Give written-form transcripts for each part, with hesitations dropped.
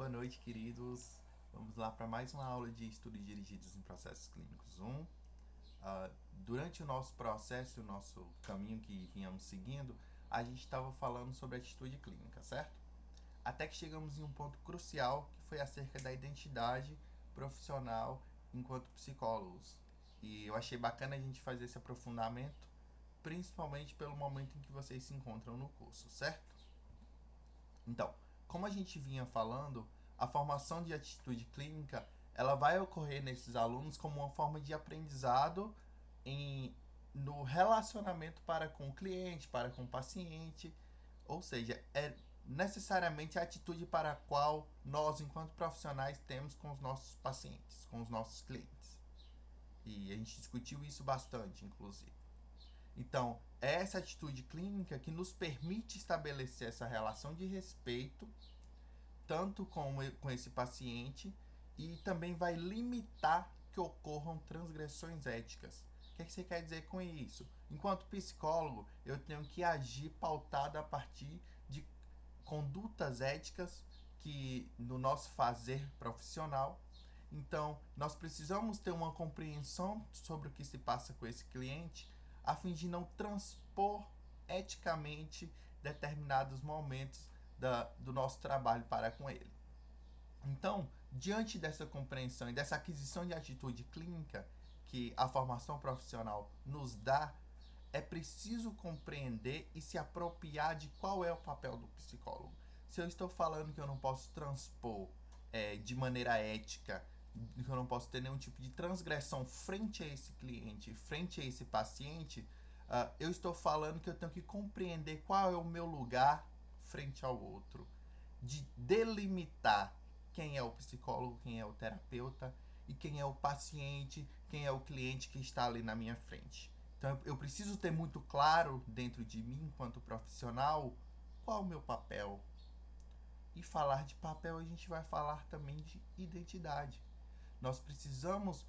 Boa noite, queridos. Vamos lá para mais uma aula de estudos dirigidos em processos clínicos 1. Durante o nosso processo, o nosso caminho que vínhamos seguindo, a gente estava falando sobre atitude clínica, certo? Até que chegamos em um ponto crucial, que foi acerca da identidade profissional enquanto psicólogos. E eu achei bacana a gente fazer esse aprofundamento, principalmente pelo momento em que vocês se encontram no curso, certo? Então, como a gente vinha falando, a formação de atitude clínica ela vai ocorrer nesses alunos como uma forma de aprendizado no relacionamento para com o cliente, para com o paciente, ou seja, é necessariamente a atitude para a qual nós, enquanto profissionais, temos com os nossos pacientes, com os nossos clientes. E a gente discutiu isso bastante, inclusive. Então, é essa atitude clínica que nos permite estabelecer essa relação de respeito, tanto com esse paciente, e também vai limitar que ocorram transgressões éticas. O que você quer dizer com isso? Enquanto psicólogo, eu tenho que agir pautado a partir de condutas éticas que no nosso fazer profissional. Então, nós precisamos ter uma compreensão sobre o que se passa com esse cliente, a fim de não transpor eticamente determinados momentos do nosso trabalho para com ele. Então, diante dessa compreensão e dessa aquisição de atitude clínica que a formação profissional nos dá, é preciso compreender e se apropriar de qual é o papel do psicólogo. Se eu estou falando que eu não posso transpor de maneira ética, que eu não posso ter nenhum tipo de transgressão frente a esse cliente, frente a esse paciente, eu estou falando que eu tenho que compreender qual é o meu lugar frente ao outro, de delimitar quem é o psicólogo, quem é o terapeuta e quem é o paciente, quem é o cliente que está ali na minha frente. Então eu preciso ter muito claro dentro de mim, enquanto profissional, qual é o meu papel. E falar de papel, a gente vai falar também de identidade. Nós precisamos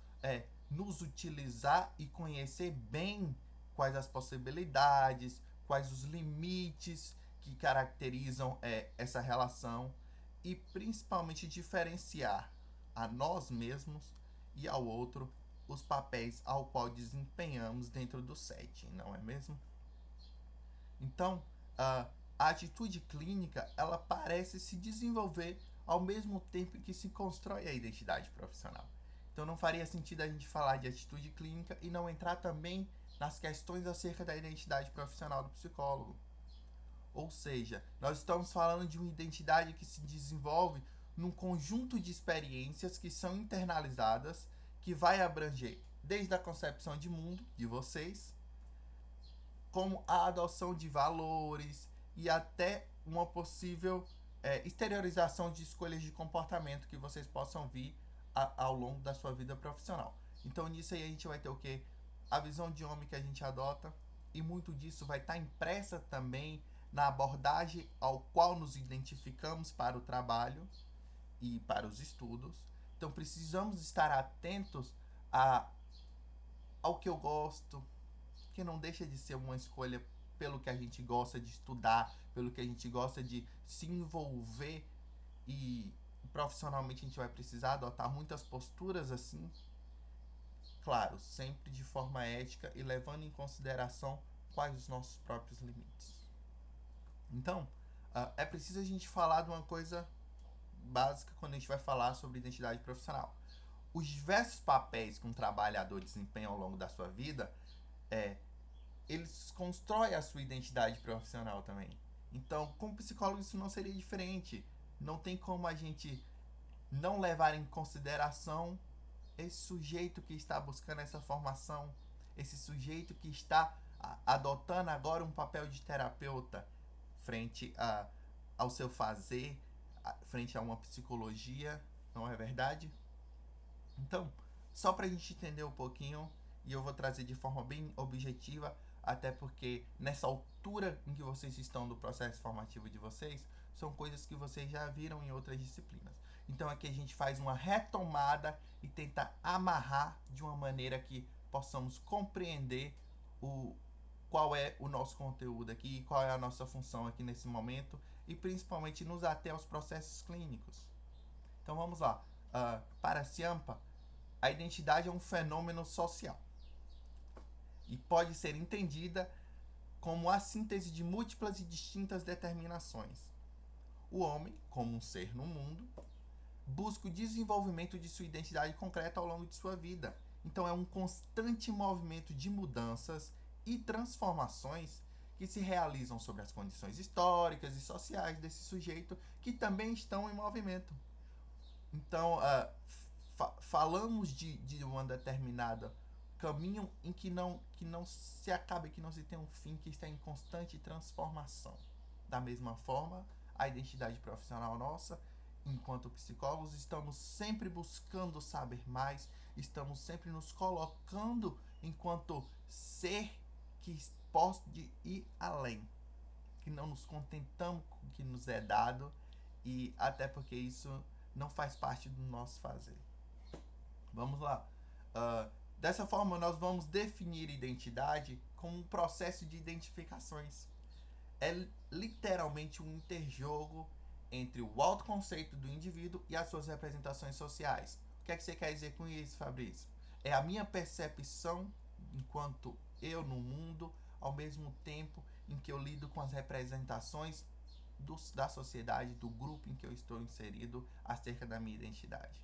nos utilizar e conhecer bem quais as possibilidades, quais os limites que caracterizam essa relação e principalmente diferenciar a nós mesmos e ao outro os papéis ao qual desempenhamos dentro do setting, não é mesmo? Então, a atitude clínica ela parece se desenvolver ao mesmo tempo que se constrói a identidade profissional. Então, não faria sentido a gente falar de atitude clínica e não entrar também nas questões acerca da identidade profissional do psicólogo. Ou seja, nós estamos falando de uma identidade que se desenvolve num conjunto de experiências que são internalizadas, que vai abranger desde a concepção de mundo de vocês, como a adoção de valores e até uma possível exteriorização de escolhas de comportamento que vocês possam vir ao longo da sua vida profissional. Então nisso aí a gente vai ter o que? A visão de homem que a gente adota, e muito disso vai estar impressa também na abordagem ao qual nos identificamos para o trabalho e para os estudos. Então precisamos estar atentos ao que eu gosto, que não deixa de ser uma escolha pelo que a gente gosta de estudar, pelo que a gente gosta de se envolver, e profissionalmente a gente vai precisar adotar muitas posturas assim, claro, sempre de forma ética e levando em consideração quais os nossos próprios limites. Então, é preciso a gente falar de uma coisa básica quando a gente vai falar sobre identidade profissional. Os diversos papéis que um trabalhador desempenha ao longo da sua vida, eles constroem a sua identidade profissional também. Então, como psicólogo, isso não seria diferente. Não tem como a gente não levar em consideração esse sujeito que está buscando essa formação, esse sujeito que está adotando agora um papel de terapeuta frente ao seu fazer, frente a uma psicologia, não é verdade? Então, só para a gente entender um pouquinho, e eu vou trazer de forma bem objetiva, até porque nessa altura em que vocês estão do processo formativo de vocês, são coisas que vocês já viram em outras disciplinas. Então aqui a gente faz uma retomada e tenta amarrar de uma maneira que possamos compreender qual é o nosso conteúdo aqui, qual é a nossa função aqui nesse momento, e principalmente nos ater aos processos clínicos. Então vamos lá. Para Ciampa, a identidade é um fenômeno social e pode ser entendida como a síntese de múltiplas e distintas determinações. O homem, como um ser no mundo, busca o desenvolvimento de sua identidade concreta ao longo de sua vida. Então é um constante movimento de mudanças e transformações que se realizam sobre as condições históricas e sociais desse sujeito que também estão em movimento. Então, falamos de uma determinada caminho em que não se acaba, que não se tem um fim, que está em constante transformação. Da mesma forma, a identidade profissional nossa, enquanto psicólogos, estamos sempre buscando saber mais, estamos sempre nos colocando enquanto ser que pode ir além, que não nos contentamos com o que nos é dado, e até porque isso não faz parte do nosso fazer. Vamos lá. Dessa forma, nós vamos definir identidade como um processo de identificações. É literalmente um interjogo entre o autoconceito do indivíduo e as suas representações sociais. O que é que você quer dizer com isso, Fabrício? É a minha percepção enquanto eu no mundo, ao mesmo tempo em que eu lido com as representações da sociedade, do grupo em que eu estou inserido, acerca da minha identidade.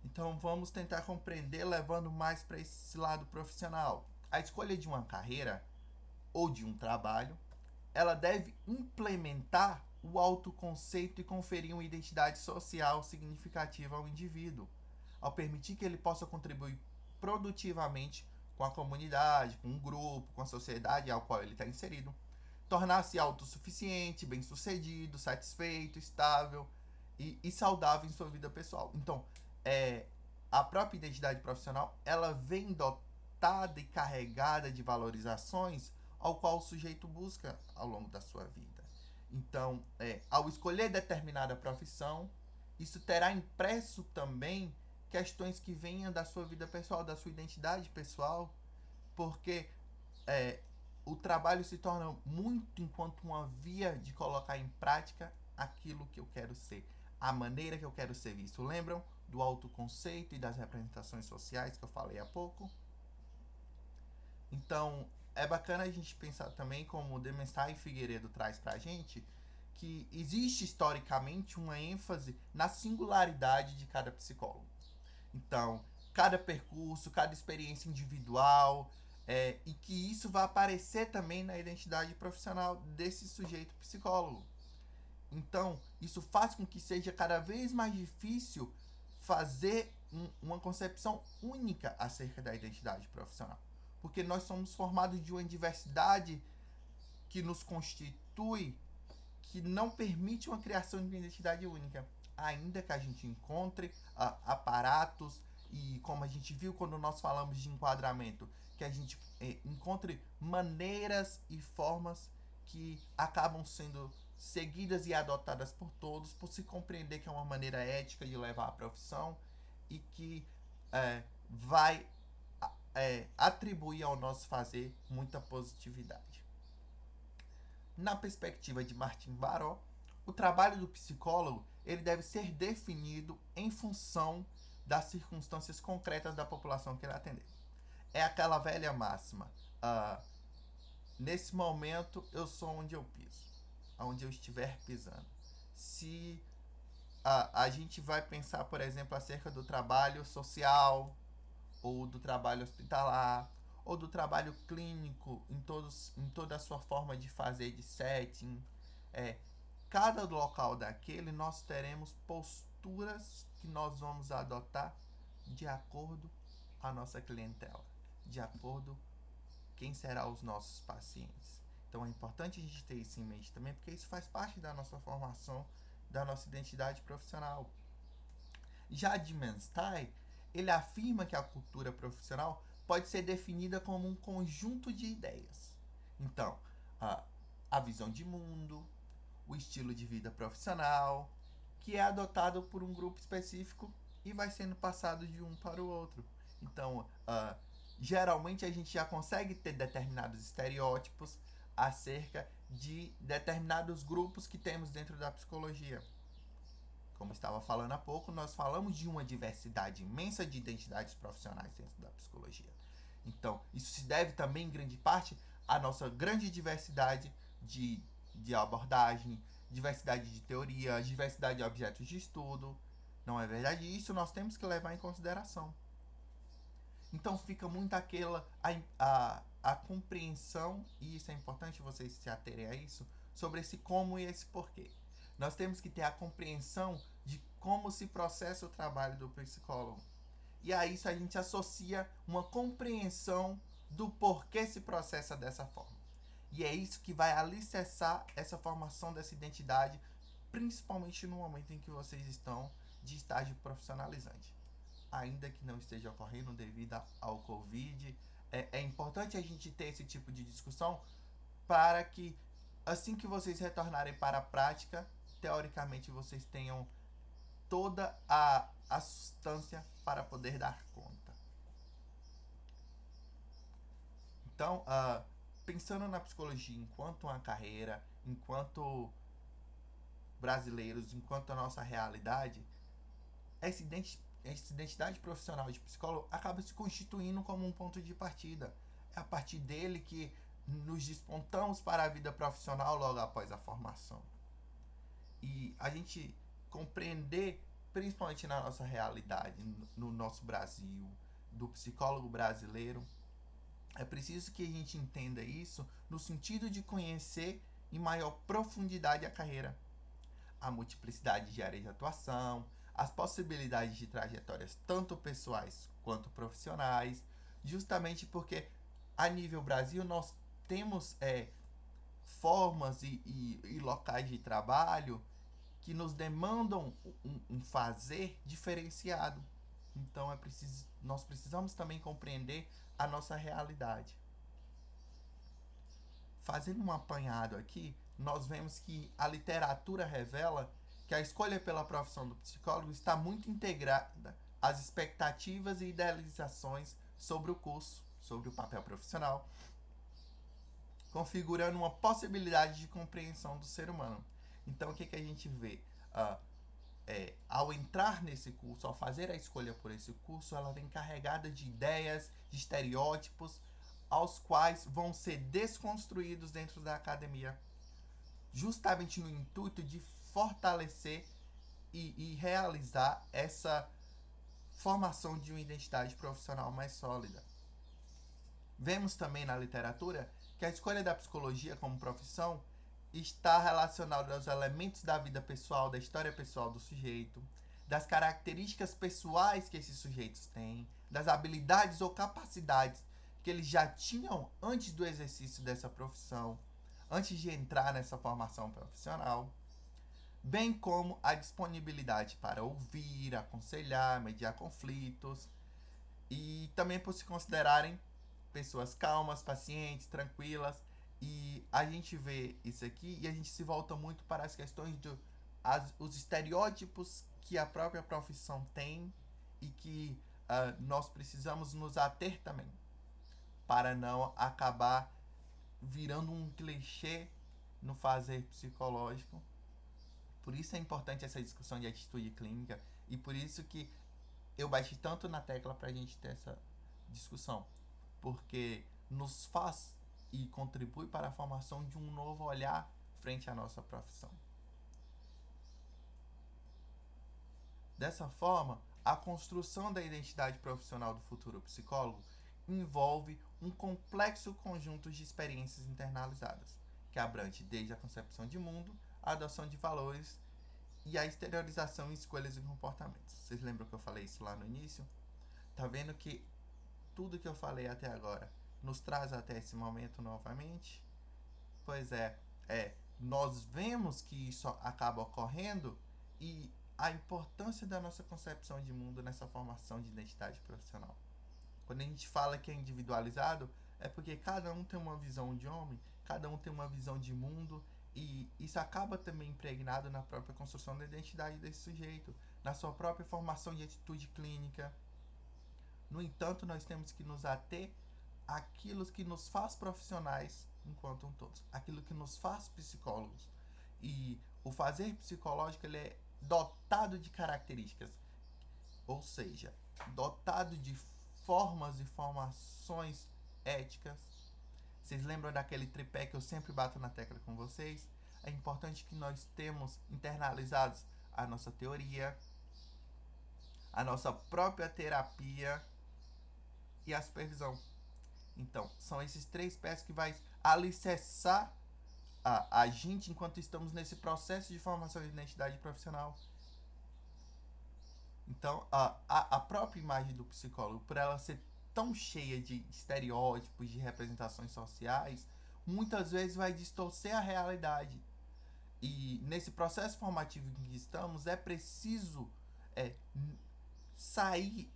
Então vamos tentar compreender, levando mais para esse lado profissional. A escolha de uma carreira ou de um trabalho, ela deve implementar o autoconceito e conferir uma identidade social significativa ao indivíduo, ao permitir que ele possa contribuir produtivamente com a comunidade, com o grupo, com a sociedade ao qual ele está inserido, tornar-se autossuficiente, bem-sucedido, satisfeito, estável e saudável em sua vida pessoal. Então, a própria identidade profissional, ela vem dotada e carregada de valorizações ao qual o sujeito busca ao longo da sua vida. Então, ao escolher determinada profissão, isso terá impresso também questões que venham da sua vida pessoal, da sua identidade pessoal, porque o trabalho se torna muito enquanto uma via de colocar em prática aquilo que eu quero ser, a maneira que eu quero ser visto. Lembram do autoconceito e das representações sociais que eu falei há pouco? Então, é bacana a gente pensar também, como o Demenstai Figueiredo traz pra gente, que existe historicamente uma ênfase na singularidade de cada psicólogo. Então, cada percurso, cada experiência individual, e que isso vai aparecer também na identidade profissional desse sujeito psicólogo. Então, isso faz com que seja cada vez mais difícil fazer uma concepção única acerca da identidade profissional. Porque nós somos formados de uma diversidade que nos constitui, que não permite uma criação de uma identidade única. Ainda que a gente encontre aparatos, e como a gente viu quando nós falamos de enquadramento, que a gente encontre maneiras e formas que acabam sendo seguidas e adotadas por todos, por se compreender que é uma maneira ética de levar a profissão e que vai atribuir ao nosso fazer muita positividade. Na perspectiva de Martin Baró, o trabalho do psicólogo ele deve ser definido em função das circunstâncias concretas da população que ele atender. É aquela velha máxima: nesse momento eu sou onde eu piso, onde eu estiver pisando. Se a gente vai pensar, por exemplo, acerca do trabalho social, ou do trabalho hospitalar, ou do trabalho clínico em toda a sua forma de fazer, de setting, cada local daquele nós teremos posturas que nós vamos adotar de acordo com a nossa clientela, de acordo quem serão os nossos pacientes. Então é importante a gente ter isso em mente também, porque isso faz parte da nossa formação, da nossa identidade profissional. Já Dimenstein, ele afirma que a cultura profissional pode ser definida como um conjunto de ideias. Então, a visão de mundo, o estilo de vida profissional, que é adotado por um grupo específico e vai sendo passado de um para o outro. Então, geralmente a gente já consegue ter determinados estereótipos acerca de determinados grupos que temos dentro da psicologia. Como estava falando há pouco, nós falamos de uma diversidade imensa de identidades profissionais dentro da psicologia. Então, isso se deve também, em grande parte, à nossa grande diversidade de abordagem, diversidade de teoria, diversidade de objetos de estudo. Não é verdade? Isso nós temos que levar em consideração. Então fica muito aquela a compreensão, e isso é importante vocês se aterem a isso, sobre esse como e esse porquê. Nós temos que ter a compreensão de como se processa o trabalho do psicólogo. E a isso a gente associa uma compreensão do porquê se processa dessa forma. E é isso que vai alicerçar essa formação dessa identidade, principalmente no momento em que vocês estão de estágio profissionalizante. Ainda que não esteja ocorrendo devido ao Covid, é importante a gente ter esse tipo de discussão para que, assim que vocês retornarem para a prática, teoricamente vocês tenham toda a substância para poder dar conta. Então, pensando na psicologia enquanto uma carreira, enquanto brasileiros, enquanto a nossa realidade, essa identidade profissional de psicólogo acaba se constituindo como um ponto de partida. É a partir dele que nos despontamos para a vida profissional logo após a formação. E a gente compreender, principalmente na nossa realidade, no nosso Brasil, do psicólogo brasileiro, é preciso que a gente entenda isso no sentido de conhecer em maior profundidade a carreira, a multiplicidade de áreas de atuação, as possibilidades de trajetórias tanto pessoais quanto profissionais, justamente porque a nível Brasil nós temos formas e locais de trabalho que nos demandam um fazer diferenciado. Então nós precisamos também compreender a nossa realidade. Fazendo um apanhado aqui, nós vemos que a literatura revela que a escolha pela profissão do psicólogo está muito integrada às expectativas e idealizações sobre o curso, sobre o papel profissional, configurando uma possibilidade de compreensão do ser humano. Então, o que a gente vê? Ao entrar nesse curso, ao fazer a escolha por esse curso, ela vem carregada de ideias, de estereótipos, aos quais vão ser desconstruídos dentro da academia, justamente no intuito de fortalecer e realizar essa formação de uma identidade profissional mais sólida. Vemos também na literatura que a escolha da psicologia como profissão está relacionada aos elementos da vida pessoal, da história pessoal do sujeito, das características pessoais que esses sujeitos têm, das habilidades ou capacidades que eles já tinham antes do exercício dessa profissão, antes de entrar nessa formação profissional, bem como a disponibilidade para ouvir, aconselhar, mediar conflitos, e também por se considerarem pessoas calmas, pacientes, tranquilas. E a gente vê isso aqui e a gente se volta muito para as questões os estereótipos que a própria profissão tem e que nós precisamos nos ater também, para não acabar virando um clichê no fazer psicológico. Por isso é importante essa discussão de atitude clínica e por isso que eu bati tanto na tecla para a gente ter essa discussão, porque nos faz e contribui para a formação de um novo olhar frente à nossa profissão. Dessa forma, a construção da identidade profissional do futuro psicólogo envolve um complexo conjunto de experiências internalizadas, que abrange desde a concepção de mundo, a adoção de valores e a exteriorização em escolhas e comportamentos. Vocês lembram que eu falei isso lá no início? Tá vendo que tudo que eu falei até agora nos traz até esse momento novamente? Pois nós vemos que isso acaba ocorrendo e a importância da nossa concepção de mundo nessa formação de identidade profissional. Quando a gente fala que é individualizado, é porque cada um tem uma visão de homem, cada um tem uma visão de mundo, e isso acaba também impregnado na própria construção da identidade desse sujeito, na sua própria formação de atitude clínica. No entanto, nós temos que nos ater àquilo que nos faz profissionais enquanto um todos, aquilo que nos faz psicólogos. E o fazer psicológico ele é dotado de características, ou seja, dotado de formas e formações éticas. Vocês lembram daquele tripé que eu sempre bato na tecla com vocês? É importante que nós temos internalizados a nossa teoria, a nossa própria terapia e a supervisão. Então, são esses três pés que vai alicerçar a gente enquanto estamos nesse processo de formação de identidade profissional. Então, a própria imagem do psicólogo, por ela ser tão cheia de estereótipos, de representações sociais, muitas vezes vai distorcer a realidade. E nesse processo formativo em que estamos, é preciso sair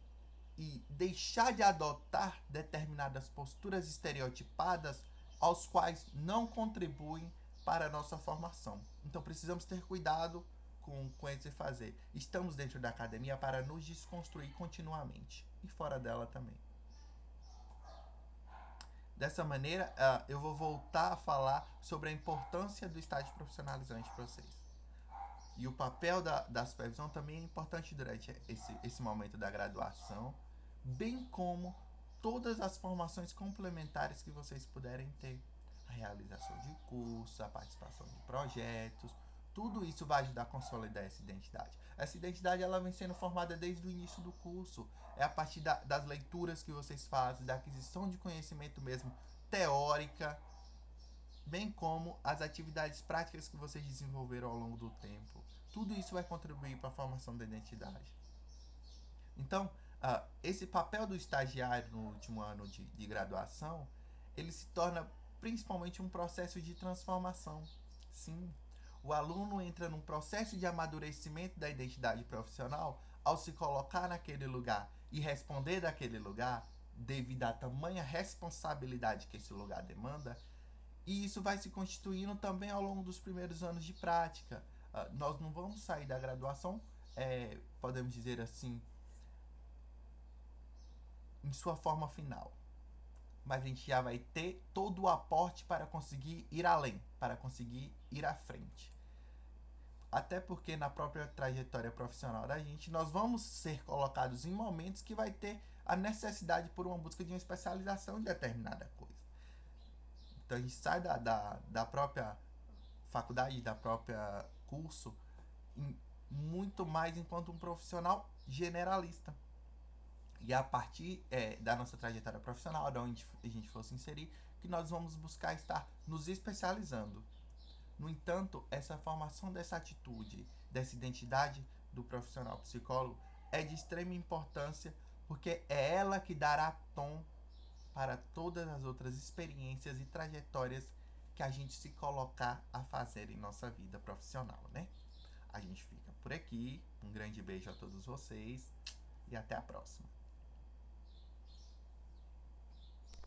e deixar de adotar determinadas posturas estereotipadas aos quais não contribuem para a nossa formação. Então precisamos ter cuidado com esse fazer. Estamos dentro da academia para nos desconstruir continuamente e fora dela também. Dessa maneira, eu vou voltar a falar sobre a importância do estágio profissionalizante para vocês. E o papel da supervisão também é importante durante esse momento da graduação, bem como todas as formações complementares que vocês puderem ter. A realização de cursos, a participação de projetos, tudo isso vai ajudar a consolidar essa identidade. Essa identidade ela vem sendo formada desde o início do curso. É a partir das leituras que vocês fazem, da aquisição de conhecimento mesmo teórica, bem como as atividades práticas que vocês desenvolveram ao longo do tempo. Tudo isso vai contribuir para a formação da identidade. Então, esse papel do estagiário no último ano de graduação, ele se torna principalmente um processo de transformação. Sim, o aluno entra num processo de amadurecimento da identidade profissional ao se colocar naquele lugar e responder daquele lugar devido à tamanha responsabilidade que esse lugar demanda. E isso vai se constituindo também ao longo dos primeiros anos de prática. Nós não vamos sair da graduação, podemos dizer assim, em sua forma final. Mas a gente já vai ter todo o aporte para conseguir ir além, para conseguir ir à frente. Até porque na própria trajetória profissional da gente, nós vamos ser colocados em momentos que vai ter a necessidade por uma busca de uma especialização em determinada coisa. Então a gente sai da própria faculdade, da própria curso, muito mais enquanto um profissional generalista. E a partir da nossa trajetória profissional, de onde a gente for se inserir, que nós vamos buscar estar nos especializando. No entanto, essa formação dessa atitude, dessa identidade do profissional psicólogo é de extrema importância, porque é ela que dará tom para todas as outras experiências e trajetórias que a gente se colocar a fazer em nossa vida profissional, né? A gente fica por aqui. Um grande beijo a todos vocês e até a próxima.